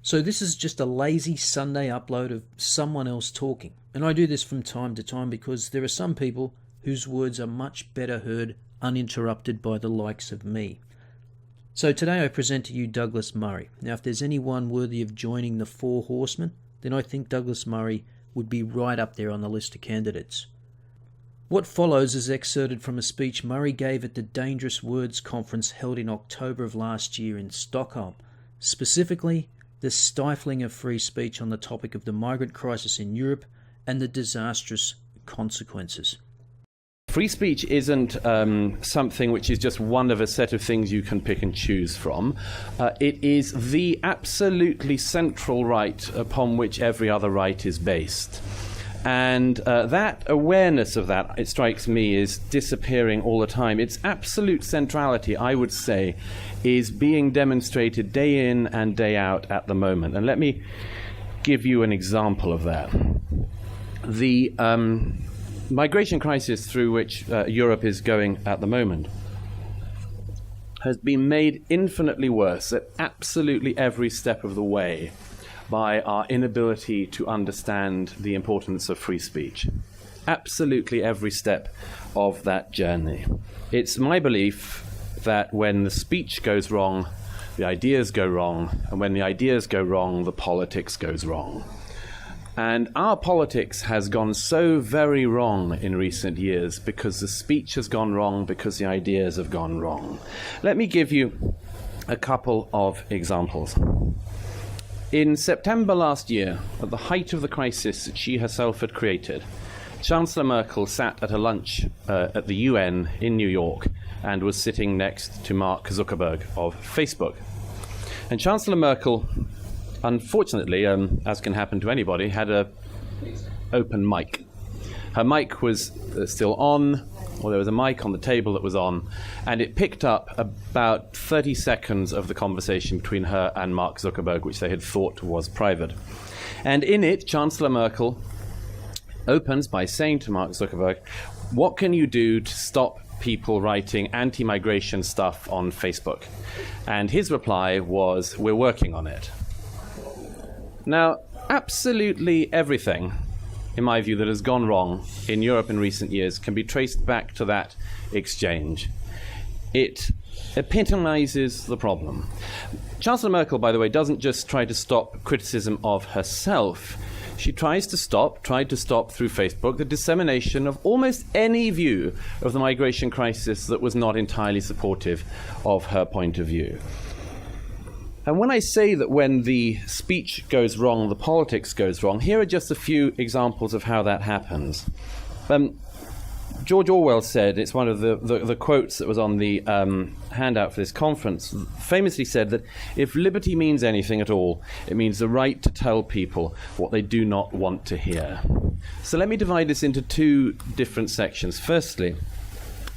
So this is just a lazy Sunday upload of someone else talking. And I do this from time to time because there are some people whose words are much better heard uninterrupted by the likes of me. So today I present to you Douglas Murray. Now if there's anyone worthy of joining the Four Horsemen, then I think Douglas Murray would be right up there on the list of candidates. What follows is excerpted from a speech Murray gave at the Dangerous Words conference held in October of last year in Stockholm, specifically the stifling of free speech on the topic of the migrant crisis in Europe and the disastrous consequences. Free speech isn't something which is just one of a set of things you can pick and choose from. It is the absolutely central right upon which every other right is based. And that awareness of that, it strikes me, is disappearing all the time. Its absolute centrality, I would say, is being demonstrated day in and day out at the moment. And let me give you an example of that. The migration crisis through which Europe is going at the moment has been made infinitely worse at absolutely every step of the way by our inability to understand the importance of free speech. Absolutely every step of that journey. It's my belief that when the speech goes wrong, the ideas go wrong, and when the ideas go wrong, the politics goes wrong. And our politics has gone so very wrong in recent years because the speech has gone wrong, because the ideas have gone wrong. Let me give you a couple of examples. In September last year, at the height of the crisis that she herself had created, Chancellor Merkel sat at a lunch at the UN in New York and was sitting next to Mark Zuckerberg of Facebook. And Chancellor Merkel, unfortunately, as can happen to anybody, had an open mic. Her mic was still on, or there was a mic on the table that was on, and it picked up about 30 seconds of the conversation between her and Mark Zuckerberg, which they had thought was private. And in it, Chancellor Merkel opens by saying to Mark Zuckerberg, "What can you do to stop people writing anti-migration stuff on Facebook?" And his reply was, "We're working on it." Now, absolutely everything, in my view, that has gone wrong in Europe in recent years can be traced back to that exchange. It epitomizes the problem. Chancellor Merkel, by the way, doesn't just try to stop criticism of herself. She tried to stop through Facebook the dissemination of almost any view of the migration crisis that was not entirely supportive of her point of view. And when I say that when the speech goes wrong, the politics goes wrong, here are just a few examples of how that happens. George Orwell said, it's one of the quotes that was on the handout for this conference, famously said that if liberty means anything at all, it means the right to tell people what they do not want to hear. So let me divide this into two different sections. Firstly,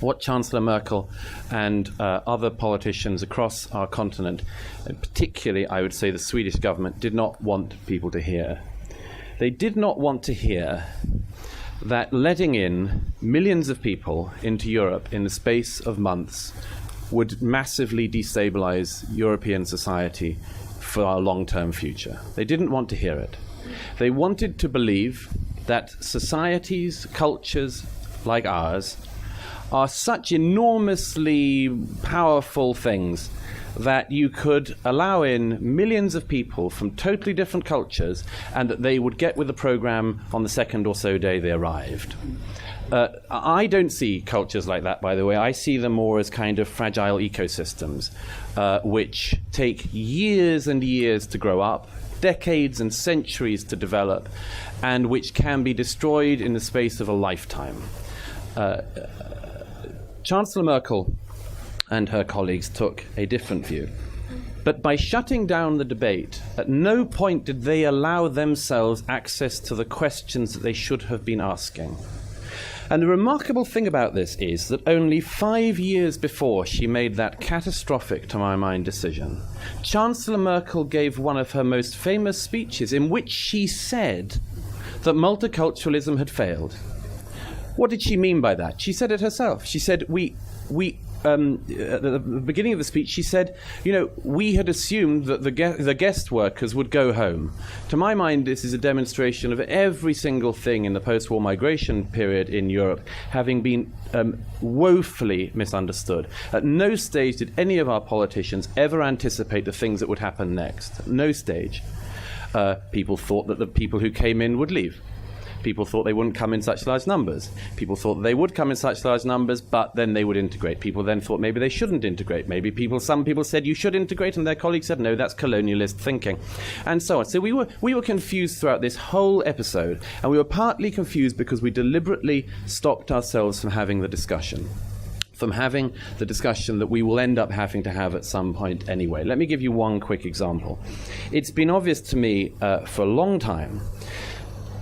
what Chancellor Merkel and other politicians across our continent, and particularly I would say the Swedish government, did not want people to hear. They did not want to hear that letting in millions of people into Europe in the space of months would massively destabilize European society for our long-term future. They didn't want to hear it. They wanted to believe that societies, cultures like ours, are such enormously powerful things that you could allow in millions of people from totally different cultures and that they would get with the program on the second or so day they arrived. I don't see cultures like that, by the way. I see them more as kind of fragile ecosystems, which take years and years to grow up, decades and centuries to develop, and which can be destroyed in the space of a lifetime. Chancellor Merkel and her colleagues took a different view. But by shutting down the debate, at no point did they allow themselves access to the questions that they should have been asking. And the remarkable thing about this is that only 5 years before she made that catastrophic, to my mind, decision, Chancellor Merkel gave one of her most famous speeches in which she said that multiculturalism had failed. What did she mean by that? She said it herself. She said, we at the beginning of the speech, she said, we had assumed that the guest workers would go home. To my mind, this is a demonstration of every single thing in the post-war migration period in Europe having been woefully misunderstood. At no stage did any of our politicians ever anticipate the things that would happen next. At no stage. People thought that the people who came in would leave. People thought they wouldn't come in such large numbers. People thought they would come in such large numbers, but then they would integrate. People then thought maybe they shouldn't integrate. Some people said you should integrate, and their colleagues said no, that's colonialist thinking, and so on. So we were confused throughout this whole episode, and we were partly confused because we deliberately stopped ourselves from having the discussion. That we will end up having to have at some point anyway. Let me give you one quick example. It's been obvious to me for a long time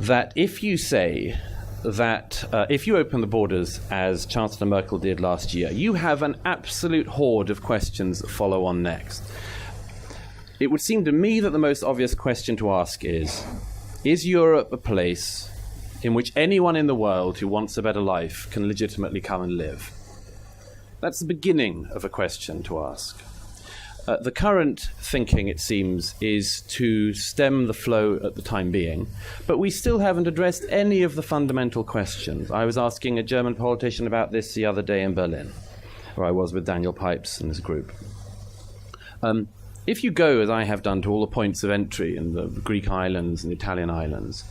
that if you say that if you open the borders, as Chancellor Merkel did last year, you have an absolute horde of questions that follow on next. It would seem to me that the most obvious question to ask is Europe a place in which anyone in the world who wants a better life can legitimately come and live? That's the beginning of a question to ask. The current thinking, it seems, is to stem the flow at the time being, but we still haven't addressed any of the fundamental questions. I was asking a German politician about this the other day in Berlin, where I was with Daniel Pipes and his group. If you go, as I have done, to all the points of entry in the Greek islands and Italian islands,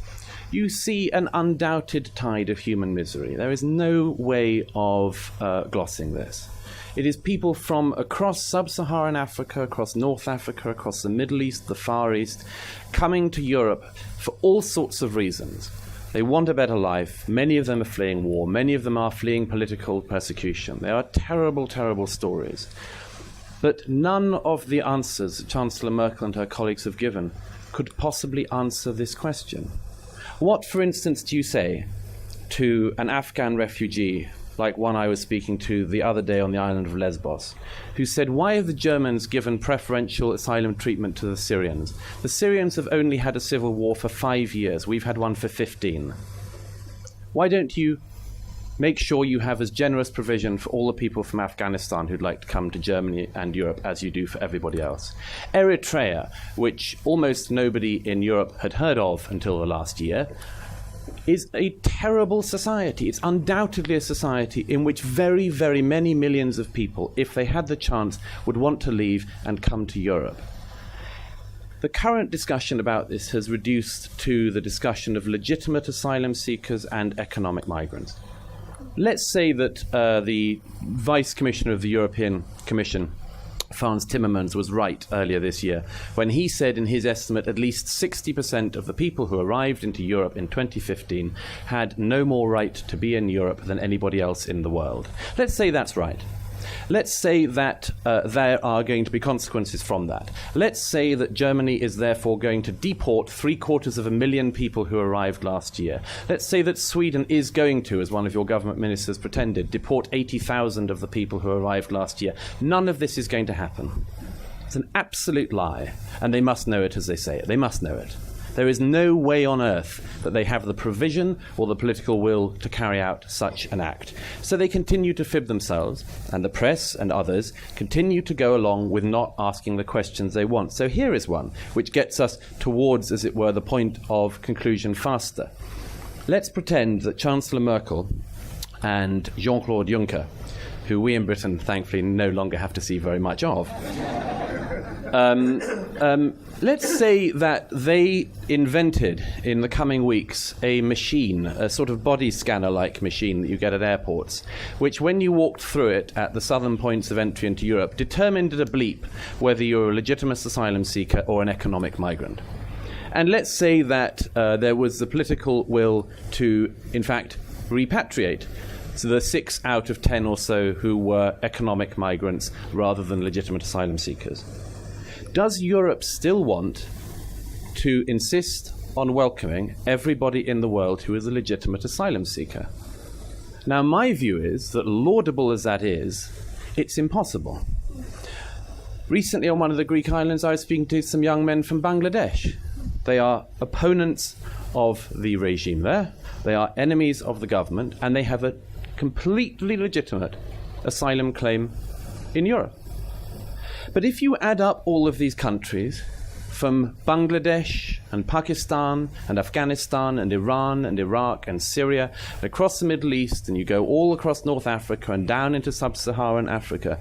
you see an undoubted tide of human misery. There is no way of glossing this. It is people from across sub-Saharan Africa, across North Africa, across the Middle East, the Far East, coming to Europe for all sorts of reasons. They want a better life. Many of them are fleeing war. Many of them are fleeing political persecution. They are terrible, terrible stories. But none of the answers that Chancellor Merkel and her colleagues have given could possibly answer this question. What, for instance, do you say to an Afghan refugee, like one I was speaking to the other day on the island of Lesbos, who said, why have the Germans given preferential asylum treatment to the Syrians? The Syrians have only had a civil war for 5 years. We've had one for 15. Why don't you make sure you have as generous provision for all the people from Afghanistan who'd like to come to Germany and Europe as you do for everybody else? Eritrea, which almost nobody in Europe had heard of until the last year, is a terrible society. It's undoubtedly a society in which very, very many millions of people, if they had the chance, would want to leave and come to Europe. The current discussion about this has reduced to the discussion of legitimate asylum seekers and economic migrants. Let's say that the Vice Commissioner of the European Commission, Frans Timmermans, was right earlier this year when he said in his estimate at least 60% of the people who arrived into Europe in 2015 had no more right to be in Europe than anybody else in the world. Let's say that's right. Let's say that there are going to be consequences from that. Let's say that Germany is therefore going to deport 750,000 people who arrived last year. Let's say that Sweden is going to, as one of your government ministers pretended, deport 80,000 of the people who arrived last year. None of this is going to happen. It's an absolute lie, and they must know it as they say it. They must know it. There is no way on earth that they have the provision or the political will to carry out such an act. So they continue to fib themselves, and the press and others continue to go along with not asking the questions they want. So here is one which gets us towards, as it were, the point of conclusion faster. Let's pretend that Chancellor Merkel and Jean-Claude Juncker, who we in Britain thankfully no longer have to see very much of, let's say that they invented in the coming weeks a machine, a sort of body scanner-like machine that you get at airports, which when you walked through it at the southern points of entry into Europe, determined at a bleep whether you're a legitimate asylum seeker or an economic migrant. And let's say that there was the political will to, in fact, repatriate the 6 out of 10 or so who were economic migrants rather than legitimate asylum seekers. Does Europe still want to insist on welcoming everybody in the world who is a legitimate asylum seeker? Now, my view is that, laudable as that is, it's impossible. Recently, on one of the Greek islands, I was speaking to some young men from Bangladesh. They are opponents of the regime there. They are enemies of the government, and they have a completely legitimate asylum claim in Europe. But if you add up all of these countries, from Bangladesh and Pakistan and Afghanistan and Iran and Iraq and Syria and across the Middle East, and you go all across North Africa and down into sub-Saharan Africa,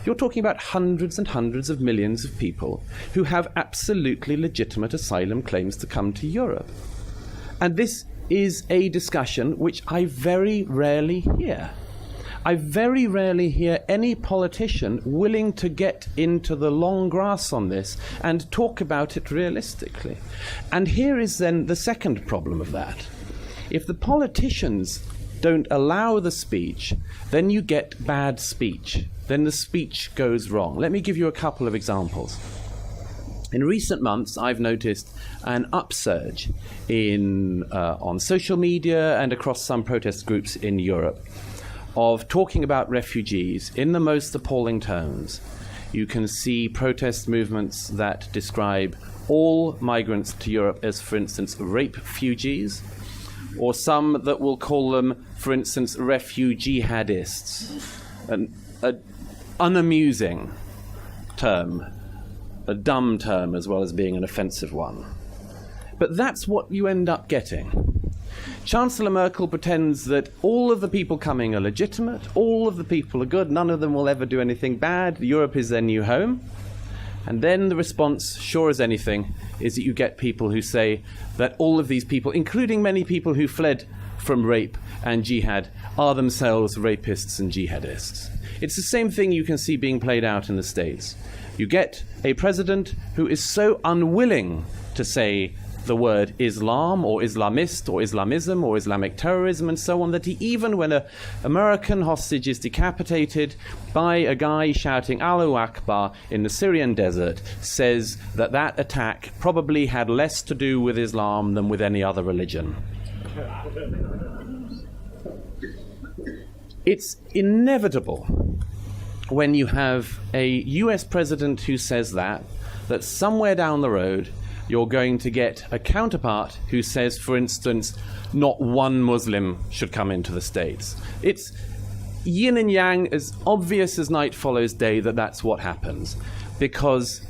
you're talking about hundreds and hundreds of millions of people who have absolutely legitimate asylum claims to come to Europe. And this is a discussion which I very rarely hear. I very rarely hear any politician willing to get into the long grass on this and talk about it realistically. And here is then the second problem of that. If the politicians don't allow the speech, then you get bad speech. Then the speech goes wrong. Let me give you a couple of examples. In recent months, I've noticed an upsurge on social media and across some protest groups in Europe of talking about refugees in the most appalling terms. You can see protest movements that describe all migrants to Europe as, for instance, rape-fugees, or some that will call them, for instance, refugee-jihadists, an unamusing term, a dumb term as well as being an offensive one. But that's what you end up getting. Chancellor Merkel pretends that all of the people coming are legitimate, all of the people are good, none of them will ever do anything bad, Europe is their new home. And then the response, sure as anything, is that you get people who say that all of these people, including many people who fled from rape and jihad, are themselves rapists and jihadists. It's the same thing you can see being played out in the States. You get a president who is so unwilling to say the word Islam or Islamist or Islamism or Islamic terrorism and so on, that he, even when an American hostage is decapitated by a guy shouting Allahu Akbar in the Syrian desert, says that that attack probably had less to do with Islam than with any other religion. It's inevitable when you have a US president who says that somewhere down the road you're going to get a counterpart who says, for instance, not one Muslim should come into the States. It's yin and yang, as obvious as night follows day, that that's what happens. Because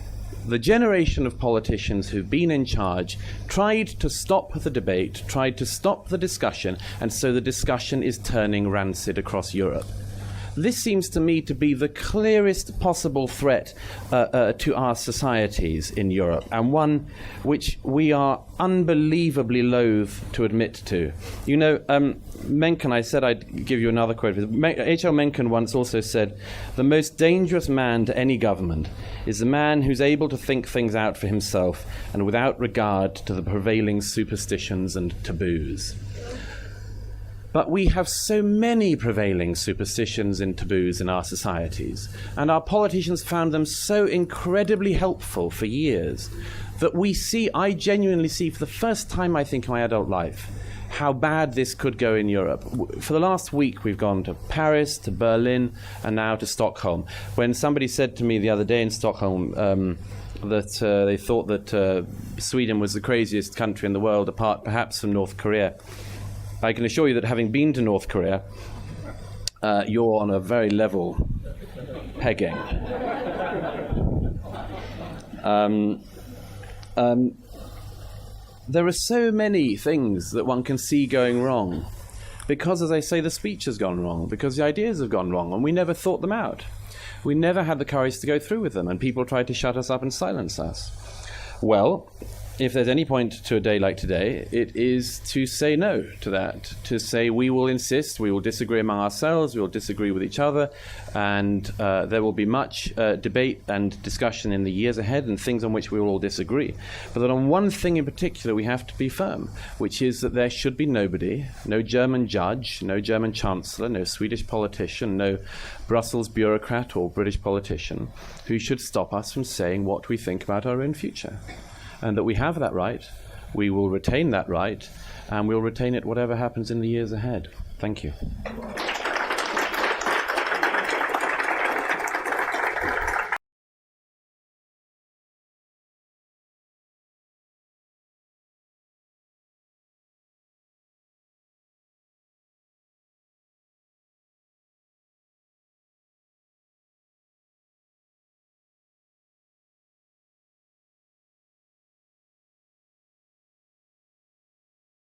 the generation of politicians who've been in charge tried to stop the debate, tried to stop the discussion, and so the discussion is turning rancid across Europe. This seems to me to be the clearest possible threat to our societies in Europe, and one which we are unbelievably loath to admit to. You know, Mencken, I said I'd give you another quote. H.L. Mencken once also said, "The most dangerous man to any government is the man who's able to think things out for himself and without regard to the prevailing superstitions and taboos." But we have so many prevailing superstitions and taboos in our societies, and our politicians found them so incredibly helpful for years, that I genuinely see for the first time, I think, in my adult life, how bad this could go in Europe. For the last week, we've gone to Paris, to Berlin, and now to Stockholm. When somebody said to me the other day in Stockholm that they thought that Sweden was the craziest country in the world, apart perhaps from North Korea, I can assure you that having been to North Korea, you're on a very level pegging. There are so many things that one can see going wrong because, as I say, the speech has gone wrong, because the ideas have gone wrong, and we never thought them out. We never had the courage to go through with them, and people tried to shut us up and silence us. Well, if there's any point to a day like today, it is to say no to that, to say we will insist, we will disagree among ourselves, we will disagree with each other, and there will be much debate and discussion in the years ahead and things on which we will all disagree. But that on one thing in particular we have to be firm, which is that there should be nobody, no German judge, no German chancellor, no Swedish politician, no Brussels bureaucrat or British politician who should stop us from saying what we think about our own future. And that we have that right, we will retain that right, and we'll retain it whatever happens in the years ahead. Thank you.